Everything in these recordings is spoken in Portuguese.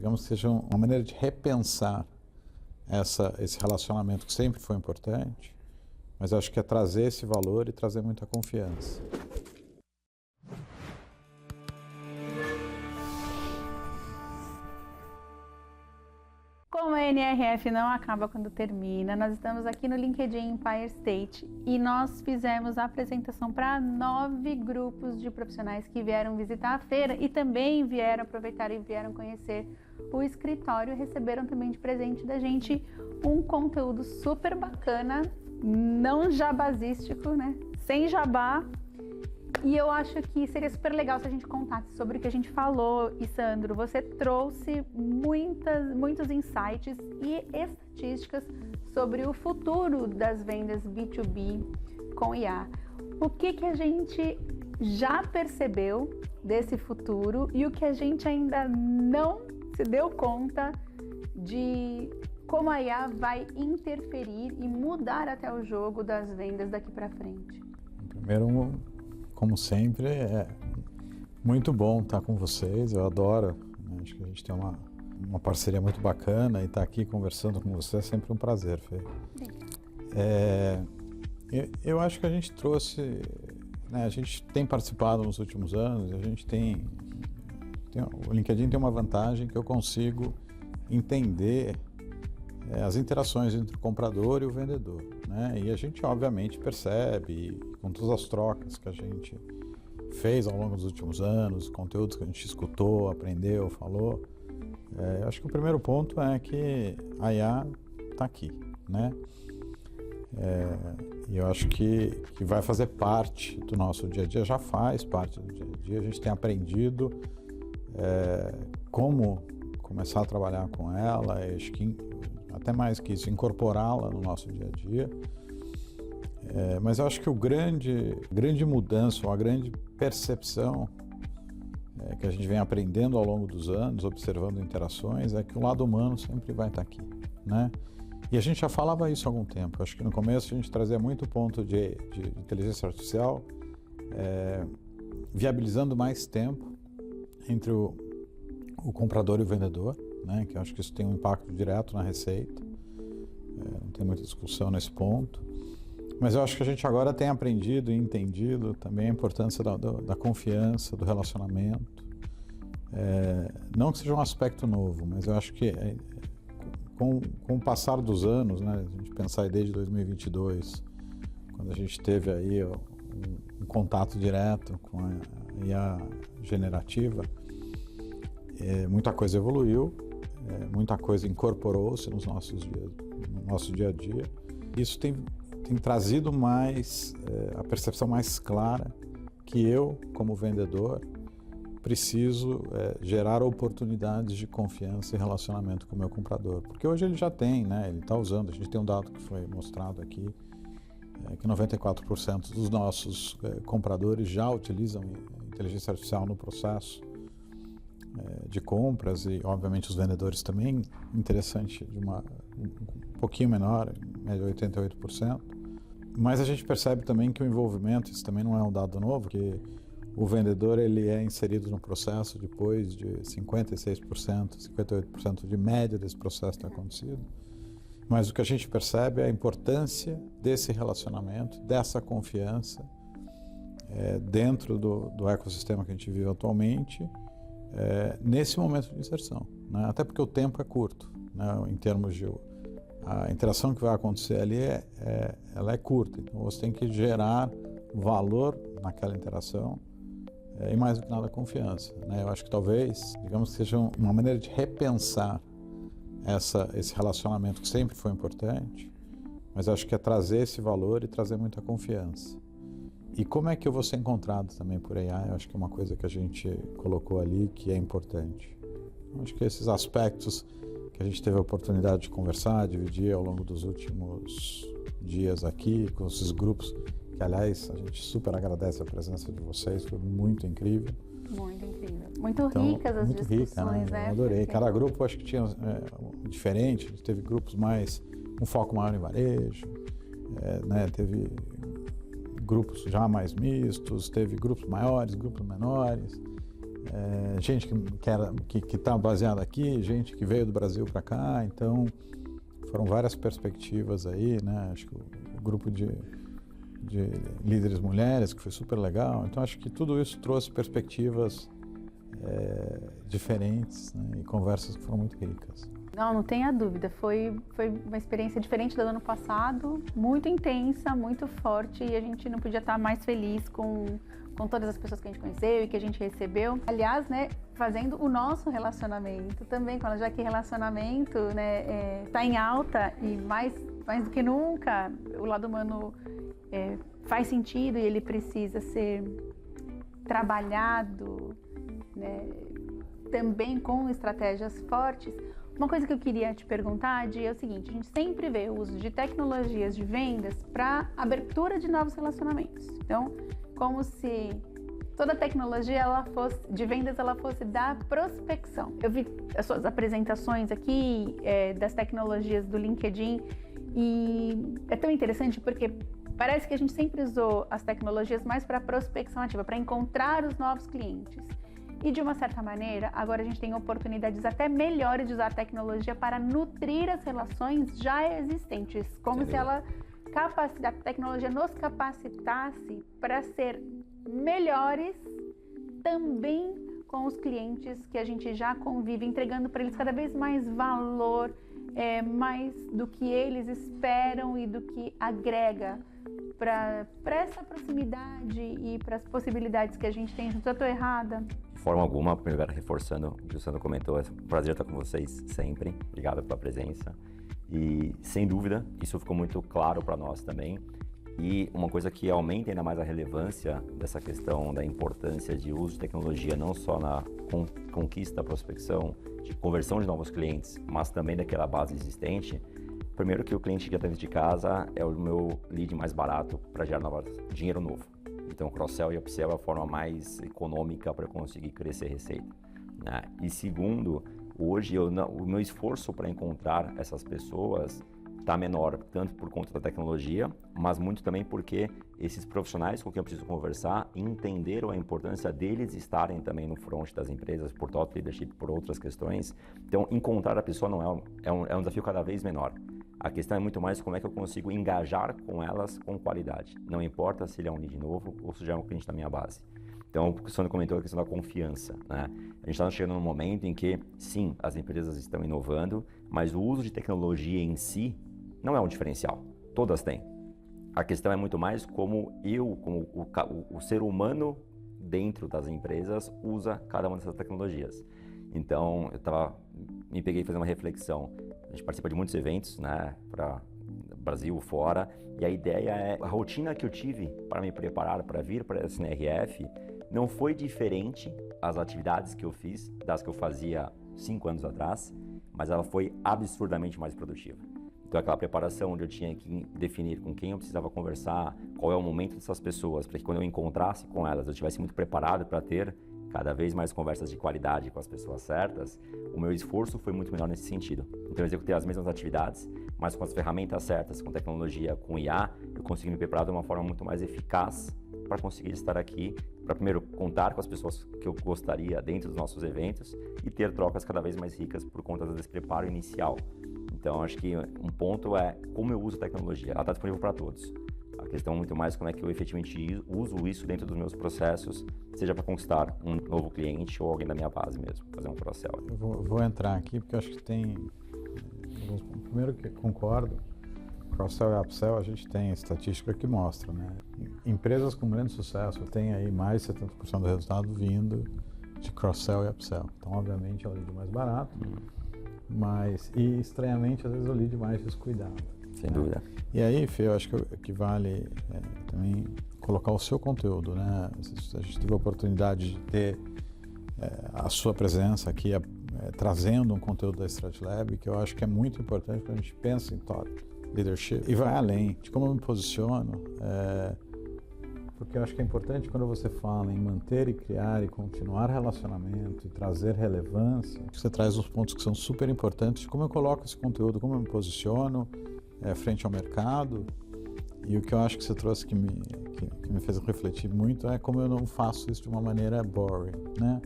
digamos que seja uma maneira de repensar esse relacionamento que sempre foi importante, mas acho que é trazer esse valor e trazer muita confiança. Como a NRF não acaba quando termina, nós estamos aqui no LinkedIn Empire State e nós fizemos a apresentação para 9 grupos de profissionais que vieram visitar a feira e também vieram aproveitar e vieram conhecer o escritório e receberam também de presente da gente um conteúdo super bacana, não jabazístico, né? Sem jabá. E eu acho que seria super legal se a gente contasse sobre o que a gente falou. E Sandro, você trouxe muitos insights e estatísticas sobre o futuro das vendas B2B com IA. O que a gente já percebeu desse futuro e o que a gente ainda não se deu conta de como a IA vai interferir e mudar até o jogo das vendas daqui para frente? Primeiro, como sempre, é muito bom estar com vocês, eu adoro, né? Acho que a gente tem uma parceria muito bacana e estar aqui conversando com você é sempre um prazer, Fê. Eu acho que a gente trouxe, né, a gente tem participado nos últimos anos, a gente o LinkedIn tem uma vantagem que eu consigo entender as interações entre o comprador e o vendedor, né? E a gente obviamente percebe, com todas as trocas que a gente fez ao longo dos últimos anos, conteúdos que a gente escutou, aprendeu, falou, eu acho que o primeiro ponto é que a IA está aqui, né? E eu acho que vai fazer parte do nosso dia a dia, já faz parte do dia a dia, a gente tem aprendido como começar a trabalhar com ela, acho que até mais que isso, incorporá-la no nosso dia a dia. Mas eu acho que grande mudança, ou a grande percepção que a gente vem aprendendo ao longo dos anos, observando interações, é que o lado humano sempre vai estar aqui, né? E a gente já falava isso há algum tempo. Acho que no começo a gente trazia muito ponto de inteligência artificial, viabilizando mais tempo entre o comprador e o vendedor, né? Que eu acho que isso tem um impacto direto na receita, não tem muita discussão nesse ponto, mas eu acho que a gente agora tem aprendido e entendido também a importância da confiança, do relacionamento, não que seja um aspecto novo, mas eu acho que com o passar dos anos, né, a gente pensar aí desde 2022, quando a gente teve aí um contato direto com a IA generativa, muita coisa evoluiu, muita coisa incorporou-se no nosso dia a dia. Isso tem trazido mais a percepção mais clara que eu, como vendedor, preciso gerar oportunidades de confiança e relacionamento com o meu comprador. Porque hoje ele já tem, né? Ele está usando, a gente tem um dado que foi mostrado aqui, que 94% dos nossos compradores já utilizam inteligência artificial no processo de compras e, obviamente, os vendedores também. Interessante, um pouquinho menor, média 88%. Mas a gente percebe também que o envolvimento, isso também não é um dado novo, que o vendedor ele é inserido no processo depois de 56%, 58% de média desse processo ter acontecido. Mas o que a gente percebe é a importância desse relacionamento, dessa confiança dentro do ecossistema que a gente vive atualmente, nesse momento de inserção, né? Até porque o tempo é curto, né? Em termos de a interação que vai acontecer ali ela é curta, então você tem que gerar valor naquela interação e mais do que nada confiança, né? Eu acho que talvez, digamos que seja uma maneira de repensar esse relacionamento que sempre foi importante, mas eu acho que é trazer esse valor e trazer muita confiança. E como é que eu vou ser encontrado também por AI? Eu acho que é uma coisa que a gente colocou ali que é importante. Eu acho que esses aspectos que a gente teve a oportunidade de conversar, dividir ao longo dos últimos dias aqui, com esses grupos, que aliás a gente super agradece a presença de vocês, foi muito incrível. Muito incrível. Muito ricas as muito discussões, rica, né? né? Eu adorei. Porque... Cada grupo acho que tinha diferente, teve grupos um foco maior em varejo, né? Teve grupos já mais mistos, teve grupos maiores, grupos menores. gente que está baseada aqui, gente que veio do Brasil para cá, então foram várias perspectivas aí, né? Acho que o grupo de líderes mulheres, que foi super legal, então acho que tudo isso trouxe perspectivas diferentes, né? E conversas que foram muito ricas. Não tenha dúvida, foi uma experiência diferente do ano passado, muito intensa, muito forte, e a gente não podia estar mais feliz com todas as pessoas que a gente conheceu e que a gente recebeu. Aliás, né, fazendo o nosso relacionamento também, já que relacionamento, né, tá em alta e mais do que nunca, o lado humano faz sentido e ele precisa ser trabalhado, né, também com estratégias fortes. Uma coisa que eu queria te perguntar, Di, é o seguinte: a gente sempre vê o uso de tecnologias de vendas para abertura de novos relacionamentos. Então, como se toda a tecnologia de vendas ela fosse da prospecção. Eu vi as suas apresentações aqui das tecnologias do LinkedIn e é tão interessante porque parece que a gente sempre usou as tecnologias mais para prospecção ativa, para encontrar os novos clientes. E de uma certa maneira, agora a gente tem oportunidades até melhores de usar a tecnologia para nutrir as relações já existentes, como se a tecnologia nos capacitasse para ser melhores também com os clientes que a gente já convive, entregando para eles cada vez mais valor, mais do que eles esperam e do que agrega para essa proximidade e para as possibilidades que a gente tem. Já estou errada? De forma alguma, primeiro reforçando o que o Sandro comentou, é um prazer estar com vocês sempre. Obrigado pela presença. E, sem dúvida, isso ficou muito claro para nós também. E uma coisa que aumenta ainda mais a relevância dessa questão da importância de uso de tecnologia, não só na conquista, prospecção, de conversão de novos clientes, mas também daquela base existente. Primeiro que o cliente que já está dentro de casa é o meu lead mais barato para gerar dinheiro novo. Então, cross-sell e upsell é a forma mais econômica para eu conseguir crescer receita, né? E segundo, hoje o meu esforço para encontrar essas pessoas está menor, tanto por conta da tecnologia, mas muito também porque esses profissionais com quem eu preciso conversar entenderam a importância deles estarem também no front das empresas, por thought leadership, por outras questões. Então, encontrar a pessoa não é um desafio cada vez menor. A questão é muito mais como é que eu consigo engajar com elas com qualidade. Não importa se ele é um lead novo ou se já é um cliente da minha base. Então, o que o Sandro comentou é a questão da confiança, né? A gente está chegando num momento em que, sim, as empresas estão inovando, mas o uso de tecnologia em si não é um diferencial. Todas têm. A questão é muito mais como o ser humano dentro das empresas usa cada uma dessas tecnologias. Então, me peguei fazendo uma reflexão. A gente participa de muitos eventos, né, para Brasil, fora, e a ideia é, a rotina que eu tive para me preparar para vir para a SNRF não foi diferente as atividades que eu fiz das que eu fazia 5 anos atrás, mas ela foi absurdamente mais produtiva. Então, aquela preparação onde eu tinha que definir com quem eu precisava conversar, qual é o momento dessas pessoas, para que quando eu encontrasse com elas, eu estivesse muito preparado para ter cada vez mais conversas de qualidade com as pessoas certas, o meu esforço foi muito melhor nesse sentido. Então, eu executei as mesmas atividades, mas com as ferramentas certas, com tecnologia, com IA, eu consegui me preparar de uma forma muito mais eficaz para conseguir estar aqui, para primeiro contar com as pessoas que eu gostaria dentro dos nossos eventos e ter trocas cada vez mais ricas por conta desse preparo inicial. Então, acho que um ponto é como eu uso a tecnologia. Ela está disponível para todos. A questão é muito mais como é que eu efetivamente uso isso dentro dos meus processos, seja para conquistar um novo cliente ou alguém da minha base mesmo, fazer um cross-sell. Eu vou entrar aqui porque eu acho que tem... Primeiro que concordo, cross-sell e upsell a gente tem estatística que mostra, né? Empresas com grande sucesso têm aí mais de 70% do resultado vindo de cross-sell e upsell. Então, obviamente, é o lead mais barato, mas, e estranhamente, às vezes, é o lead mais descuidado. Sem dúvida. E aí, Fê, eu acho que vale também colocar o seu conteúdo, né? A gente teve a oportunidade de ter a sua presença aqui, trazendo um conteúdo da StratLab, que eu acho que é muito importante quando a gente pensa em thought leadership e vai além de como eu me posiciono, porque eu acho que é importante quando você fala em manter e criar e continuar relacionamento e trazer relevância, você traz os pontos que são super importantes de como eu coloco esse conteúdo, como eu me posiciono frente ao mercado. E o que eu acho que você trouxe que me fez refletir muito é como eu não faço isso de uma maneira boring, né?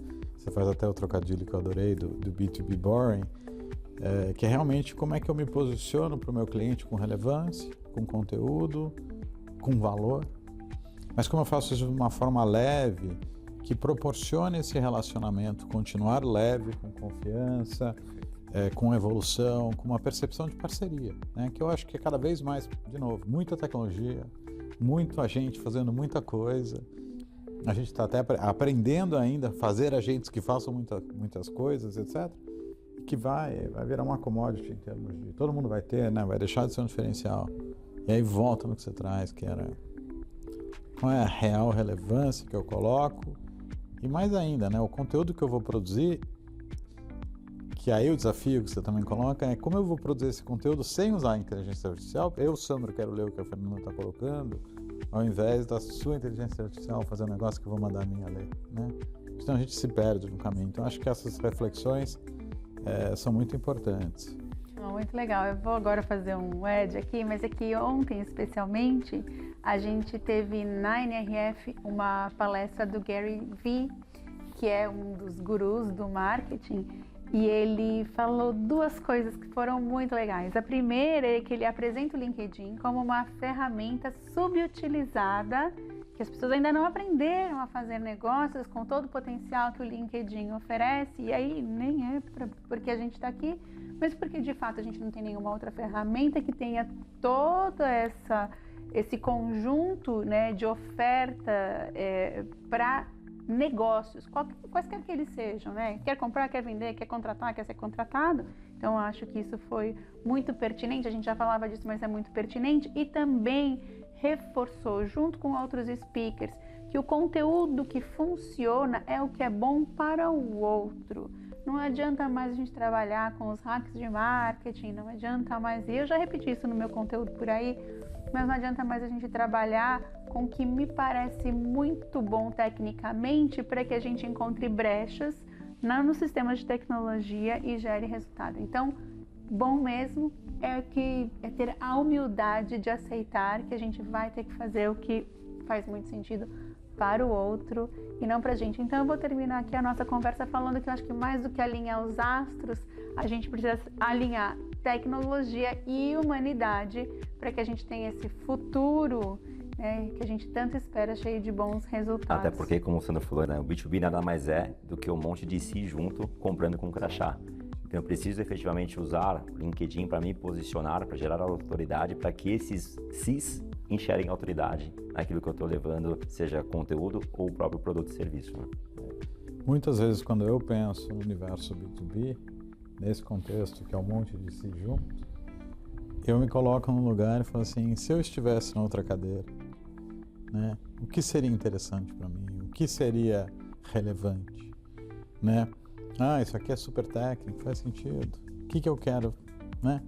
você faz até o trocadilho que eu adorei do B2B Boring, que é realmente como é que eu me posiciono para o meu cliente com relevância, com conteúdo, com valor, mas como eu faço isso de uma forma leve, que proporcione esse relacionamento continuar leve, com confiança, com evolução, com uma percepção de parceria, né? Que eu acho que é cada vez mais, de novo, muita tecnologia, muita gente fazendo muita coisa, a gente está até aprendendo ainda a fazer agentes que façam muitas coisas, etc., que vai virar uma commodity em termos de... Todo mundo vai ter, né? Vai deixar de ser um diferencial. E aí volta no que você traz, que era... Qual é a real relevância que eu coloco? E mais ainda, né? O conteúdo que eu vou produzir, que aí o desafio que você também coloca é como eu vou produzir esse conteúdo sem usar a inteligência artificial. Eu, Sandro, quero ler o que a Fernanda está colocando, ao invés da sua inteligência artificial fazer um negócio que eu vou mandar a minha ler, né? Então a gente se perde no caminho. Então acho que essas reflexões são muito importantes. Muito legal. Eu vou agora fazer um ad aqui, mas é que ontem, especialmente, a gente teve na NRF uma palestra do Gary Vee, que é um dos gurus do marketing, e ele falou duas coisas que foram muito legais. A primeira é que ele apresenta o LinkedIn como uma ferramenta subutilizada, que as pessoas ainda não aprenderam a fazer negócios com todo o potencial que o LinkedIn oferece, e aí nem é porque a gente está aqui, mas porque de fato a gente não tem nenhuma outra ferramenta que tenha todo esse conjunto, né, de oferta para negócios, quaisquer que eles sejam, né? Quer comprar, quer vender, quer contratar, quer ser contratado. Então eu acho que isso foi muito pertinente, a gente já falava disso, mas é muito pertinente, e também reforçou, junto com outros speakers, que o conteúdo que funciona é o que é bom para o outro. Não adianta mais a gente trabalhar com os hacks de marketing, não adianta mais, e eu já repeti isso no meu conteúdo por aí, mas não adianta mais a gente trabalhar com o que me parece muito bom tecnicamente para que a gente encontre brechas nos sistemas de tecnologia e gere resultado. Então, bom mesmo é ter a humildade de aceitar que a gente vai ter que fazer o que faz muito sentido para o outro e não para a gente. Então eu vou terminar aqui a nossa conversa falando que eu acho que mais do que alinhar os astros, a gente precisa alinhar tecnologia e humanidade para que a gente tenha esse futuro, né, que a gente tanto espera, cheio de bons resultados. Até porque, como o Sandro falou, né, o B2B nada mais é do que um monte de si junto comprando com crachá. Então eu preciso efetivamente usar o LinkedIn para me posicionar, para gerar autoridade, para que esses cis enxerguem autoridade naquilo que eu estou levando, seja conteúdo ou o próprio produto e serviço. Né? Muitas vezes quando eu penso no universo B2B, nesse contexto que é um monte de si juntos, eu me coloco num lugar e falo assim, se eu estivesse na outra cadeira, né, o que seria interessante para mim? O que seria relevante? Né? Isso aqui é super técnico, faz sentido. O que eu quero? Né?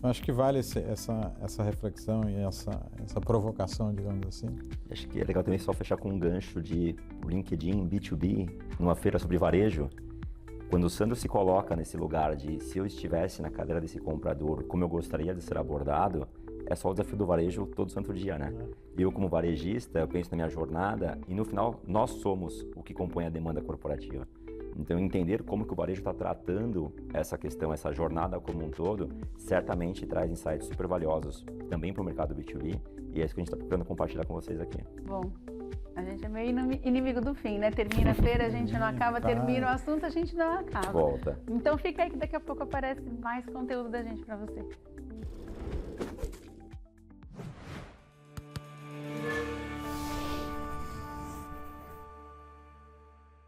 Eu acho que vale essa reflexão e essa provocação, digamos assim. Acho que é legal também só fechar com um gancho de LinkedIn, B2B, numa feira sobre varejo. Quando o Sandro se coloca nesse lugar de se eu estivesse na cadeira desse comprador, como eu gostaria de ser abordado, é só o desafio do varejo todo santo dia, né? Eu, como varejista, eu penso na minha jornada e no final nós somos o que compõe a demanda corporativa. Então, entender como que o varejo está tratando essa questão, essa jornada como um todo, certamente traz insights super valiosos também para o mercado B2B, e é isso que a gente está procurando compartilhar com vocês aqui. Bom, a gente é meio inimigo do fim, né? Termina a feira, a gente não acaba, termina o assunto, a gente não acaba. Volta. Então fica aí que daqui a pouco aparece mais conteúdo da gente para você.